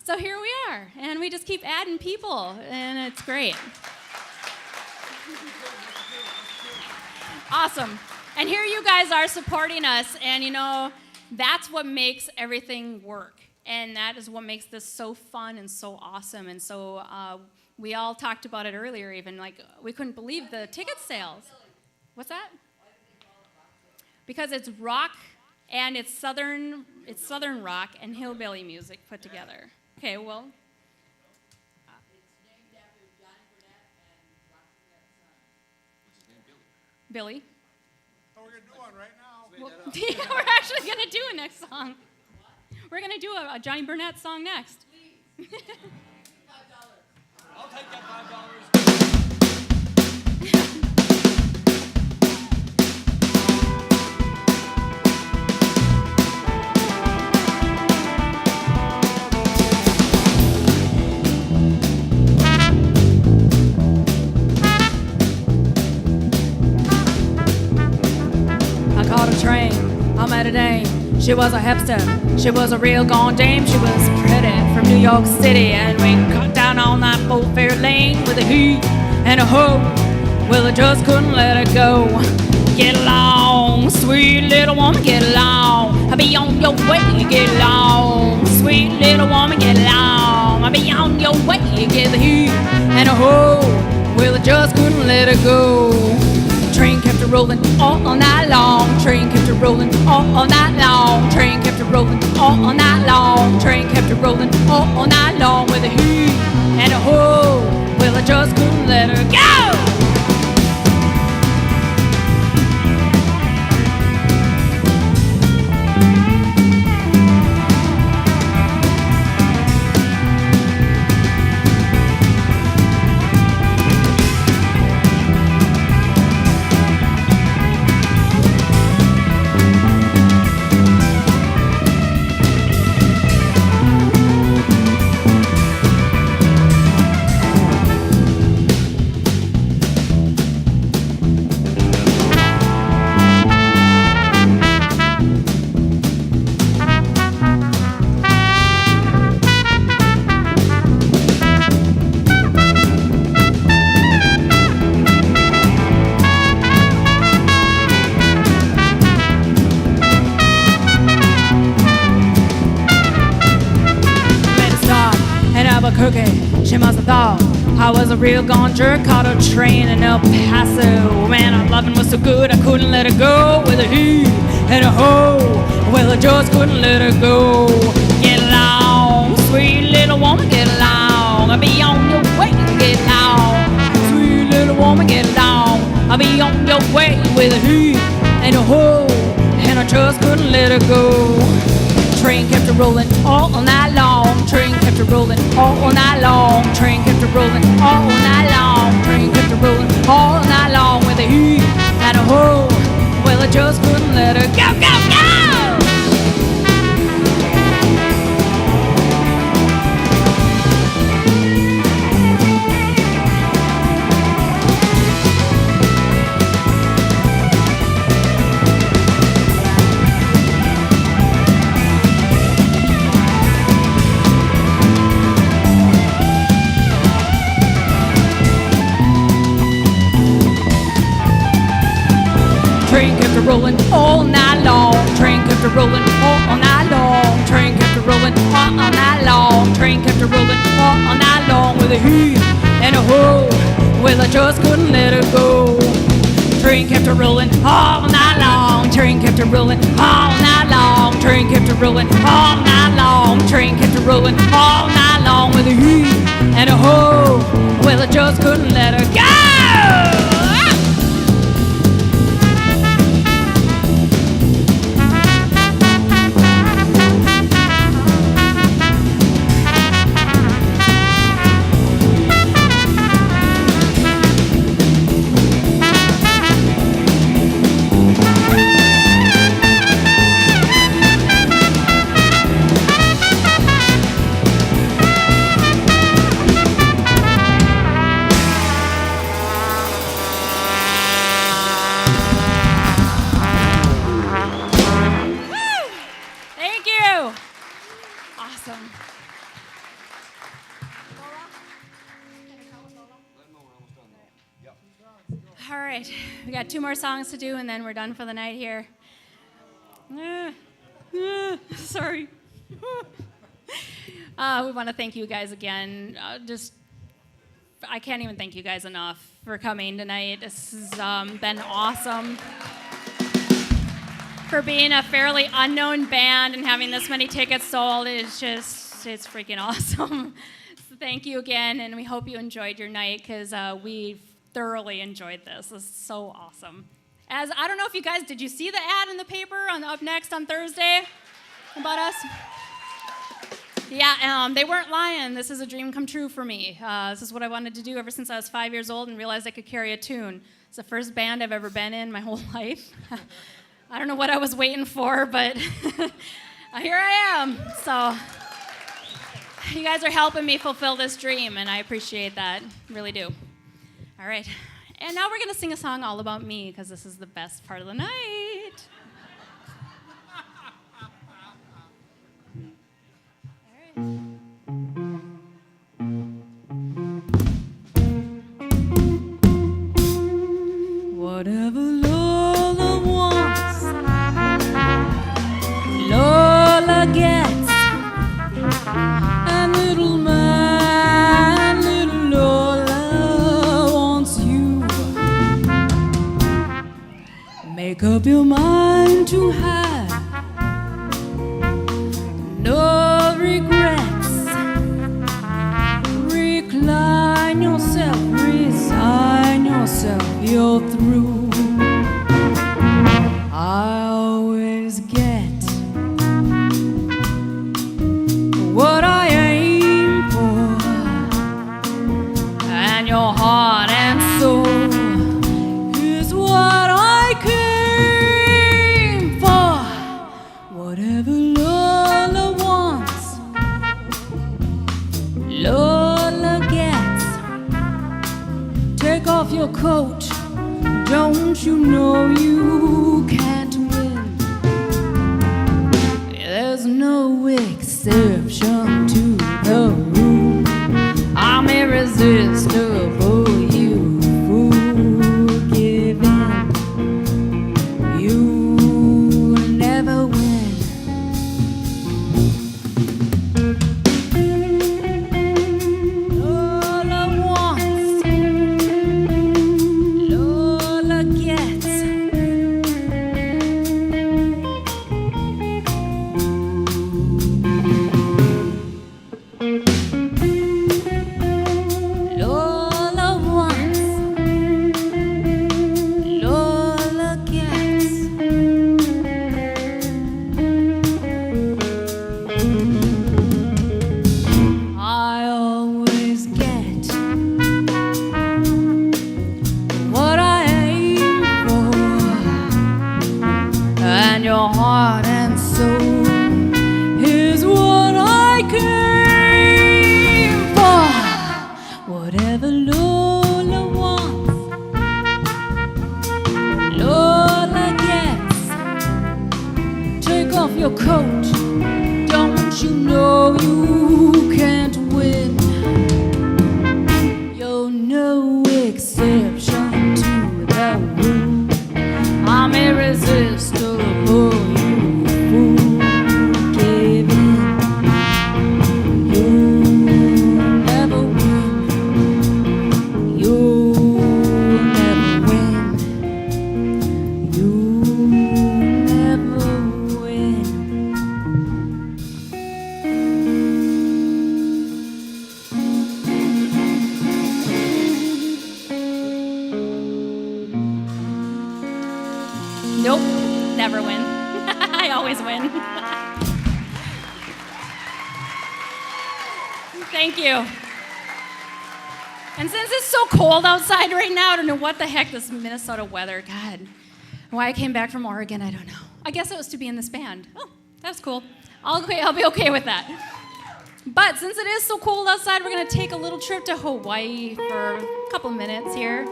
So here we are, and we just keep adding people, and it's great. Awesome. And here you guys are supporting us, and you know, that's what makes everything work. And that is what makes this so fun and so awesome. And so we all talked about it earlier even, like we couldn't believe the ticket sales. What's that? Because it's rock and it's southern rock and hillbilly music put together. Okay, well. It's named after Johnny Burnett and Rocky Burnet's son. What's his name? Billy. Oh, we're going to do one right now. Well, yeah, we're actually going to do a next song. We're going to do a Johnny Burnett song next. Please. $5. I'll take that $5. I caught a train, I met a dame. She was a hipster, she was a real gone dame. She was pretty from New York City, and we cut down on that old fair lane with a he and a ho. Well, I just couldn't let her go. Get along, sweet little woman, get along. I'll be on your way, get along. Sweet little woman, get along. I'll be on your way, get the he and a ho. Well, I just couldn't let her go. Train kept her rolling all night long. Train kept her rolling all night long. Train kept her rolling all night long. Train kept her rolling all night long with a he and a ho. Well, I just couldn't let her go. She must have thought I was a real gone jerk. Caught a train in El Paso. Man, our loving was so good I couldn't let her go. With a he and a ho. Well, I just couldn't let her go. Get along, sweet little woman, get along. I'll be on your way, get along. Sweet little woman, get along. I'll be on your way with a he and a ho. And I just couldn't let her go. Train kept her rolling all night long. Train kept her rolling all night long. Train kept her rolling all night long. Train kept her rolling all night long with a he and a ho. Well, I just couldn't let her go, go, go! Train kept her rolling all night long. Train kept her rolling all night long. Train kept her rolling all night long. Train kept her rolling all night long with a he and a ho. Well, I just couldn't let her go. Train kept her rolling all night long. Train kept her rolling all night long. Train kept her rolling all night long. Train kept her rolling all night long with a he and a ho. Well, I just couldn't let her go. right, we got 2 more songs to do, and then we're done for the night here. Sorry. We want to thank you guys again. I can't even thank you guys enough for coming tonight. This has been awesome. For being a fairly unknown band and having this many tickets sold, it's freaking awesome. So thank you again, and we hope you enjoyed your night, because we thoroughly enjoyed this. This is so awesome. As I don't know if you guys, did you see the ad in the paper on Up Next on Thursday about us? Yeah, they weren't lying. This is a dream come true for me. This is what I wanted to do ever since I was 5 years old and realized I could carry a tune. It's the first band I've ever been in my whole life. I don't know what I was waiting for, but here I am. So you guys are helping me fulfill this dream, and I appreciate that. Really do. All right. And now we're going to sing a song all about me, because this is the best part of the night. All right. Whatever Lola wants, Lola gets. And little man, little Lola wants you. Make up your mind to have no regrets. Recline yourself, resign yourself, you're through. I always get what I aim for, and your heart and soul is what I came for. Whatever Lola wants, Lola gets. Take off your coat, don't you know you can't win? There's no exception to the rule. I'm irresistible, you forgiving. You never win. Lola wants, Lola gets. Lola wants, Lola gets. I always get what I aim for, and your heart and soul is what I came for. Whatever Lola wants, Lola gets. Take off your coat, don't you know you can't win? You're no exception to the rule. I'm irresistible, you forgiving. You never win. You never win. You never win. Nope, never win. I always win. Thank you. And since it's so cold outside right now, I don't know what the heck this Minnesota weather, God. Why I came back from Oregon, I don't know. I guess it was to be in this band. Oh, that's cool. I'll be okay with that. But since it is so cold outside, we're going to take a little trip to Hawaii for a couple minutes here.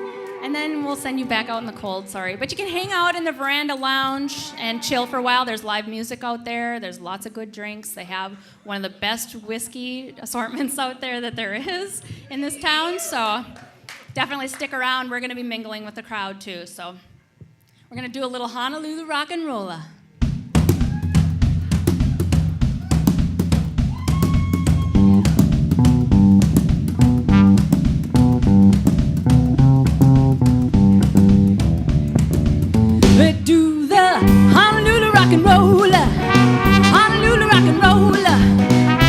And then we'll send you back out in the cold, sorry. But you can hang out in the veranda lounge and chill for a while. There's live music out there. There's lots of good drinks. They have one of the best whiskey assortments out there that there is in this town. So definitely stick around. We're going to be mingling with the crowd too. So we're going to do a little Honolulu rock and rolla. Let's do the Honolulu rock and rolla, Honolulu rock and rolla.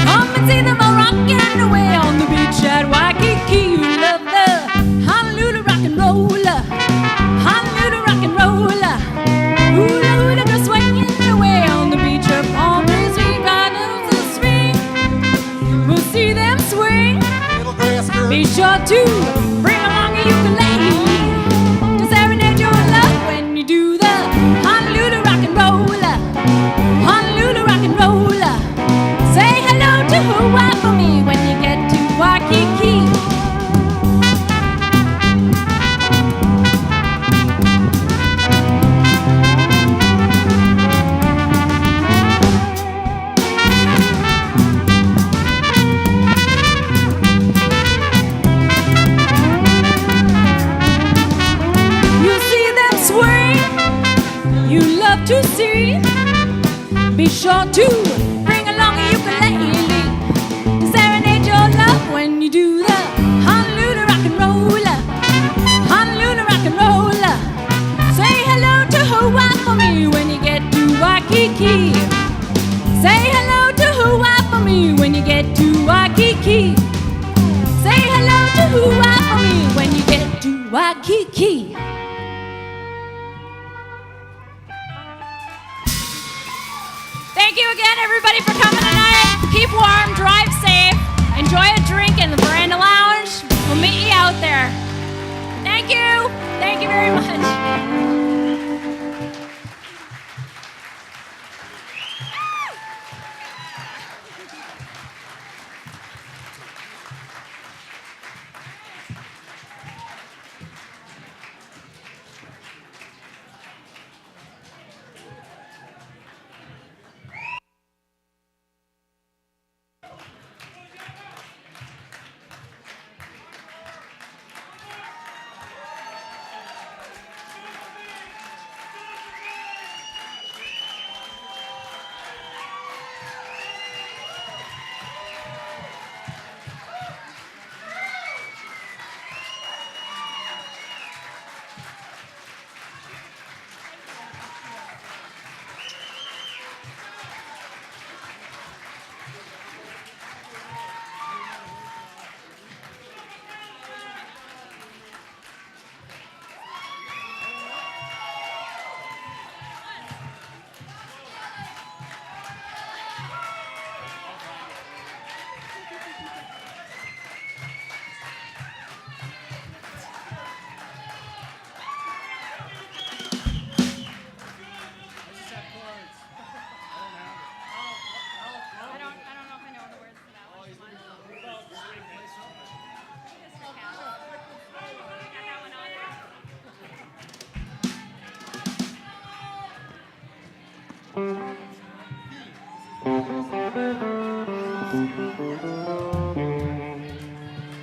Come and see them all rocking away on the beach at Waikiki. You love the Honolulu rock and rolla, Honolulu rock and rolla. Hula hula go swinging away on the beach of Palm Breeze. We ride up the swing, we'll see them swing. Be sure to bring along a ukulele to serenade your love when you do the Honolulu rock and rolla, Honolulu rock and rolla. Say hello to Hawaii for me when you get to Waikiki. To see, be sure to bring along a ukulele to serenade your love when you do the Honolulu rock and rolla, Honolulu rock and rolla. Say hello to Hawaii for me when you get to Waikiki. Say hello to Hawaii for me when you get to Waikiki. Say hello to Hawaii for me when you get to Waikiki. Thank you again, everybody, for coming tonight. Keep warm, drive safe, enjoy a drink in the Veranda Lounge. We'll meet you out there. Thank you. Thank you very much.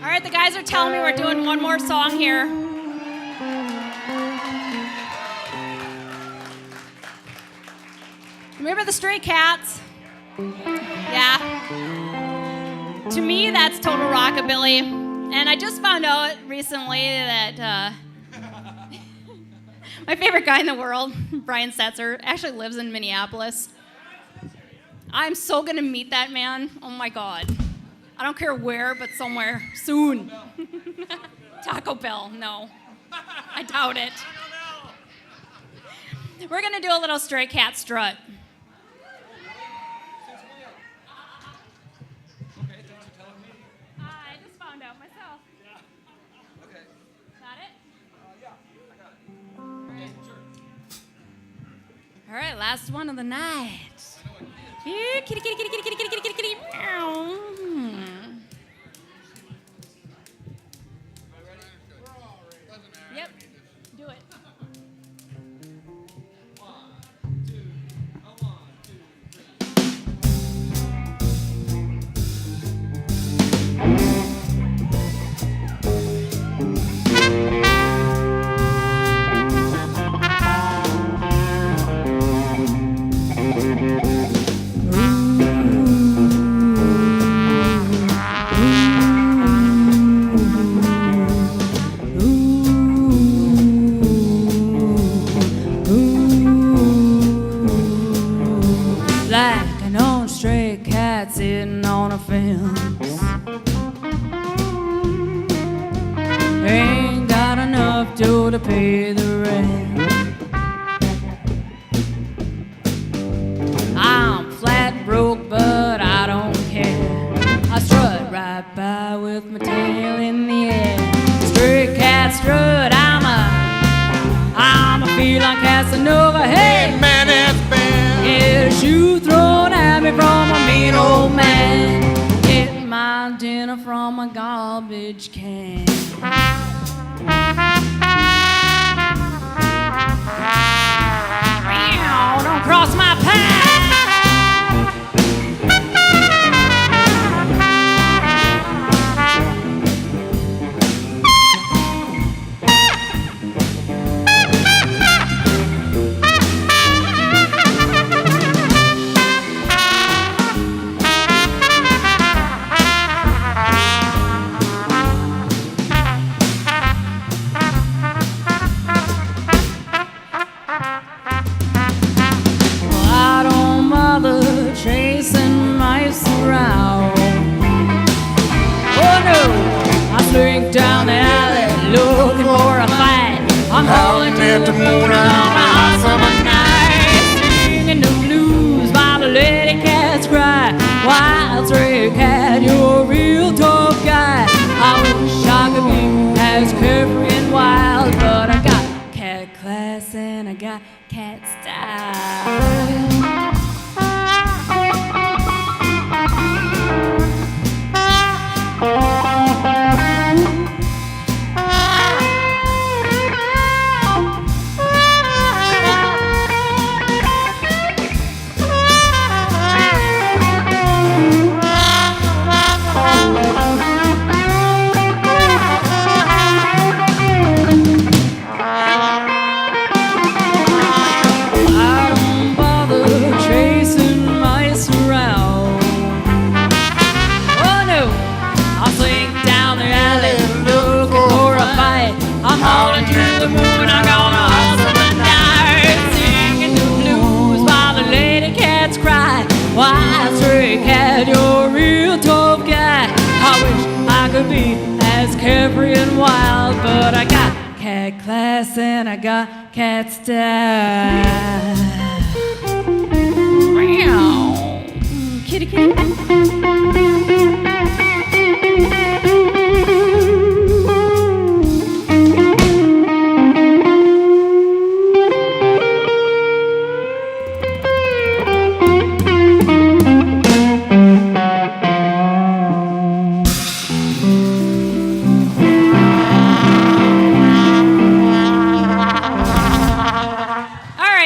All right, the guys are telling me we're doing one more song here. Remember the Stray Cats? Yeah. To me, that's total rockabilly. And I just found out recently that my favorite guy in the world, Brian Setzer, actually lives in Minneapolis. I'm so gonna meet that man. Oh my God. I don't care where, but somewhere soon. Taco Bell, no. I doubt it. We're gonna do a little Stray Cat Strut. I just found out myself. Okay. Got it? Yeah, I got it. Okay, sure. All right, last one of the night. Here, kitty, kitty, kitty, kitty, kitty, kitty, kitty, kitty, meow. Yep, do it. feel like Casanova. Hey, man, it's been. get a shoe thrown at me from a mean old man. Get my dinner from a garbage can. Meow, don't cross my path. Chasing mice around. Oh no, I slink down the alley looking for a fight. I'm hauling to the moon on a hot summer night, singing the blues while the lady cats cry. Wild stray cat, you're a real tough guy. I wish I could be as carefree and wild, but I got cat class and I got cat style. Wild stray cat, you're a real tough guy. I wish I could be as carefree and wild, but I got cat class and I got cat style. Meow. Kitty, kitty.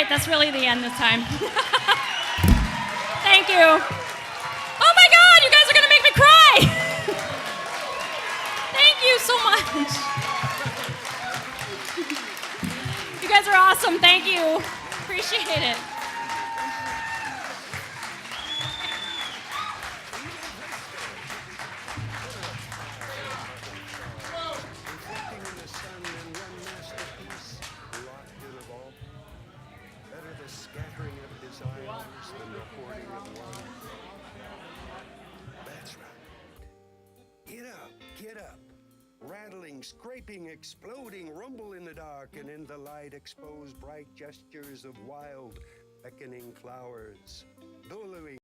That's really the end this time. Thank you. Oh my God, you guys are gonna make me cry. Thank you so much. You guys are awesome. Thank you. Appreciate it. Scattering of desires than the hoarding of one. That's right. Get up. Rattling, scraping, exploding, rumble in the dark, and in the light expose bright gestures of wild, beckoning flowers. Billowing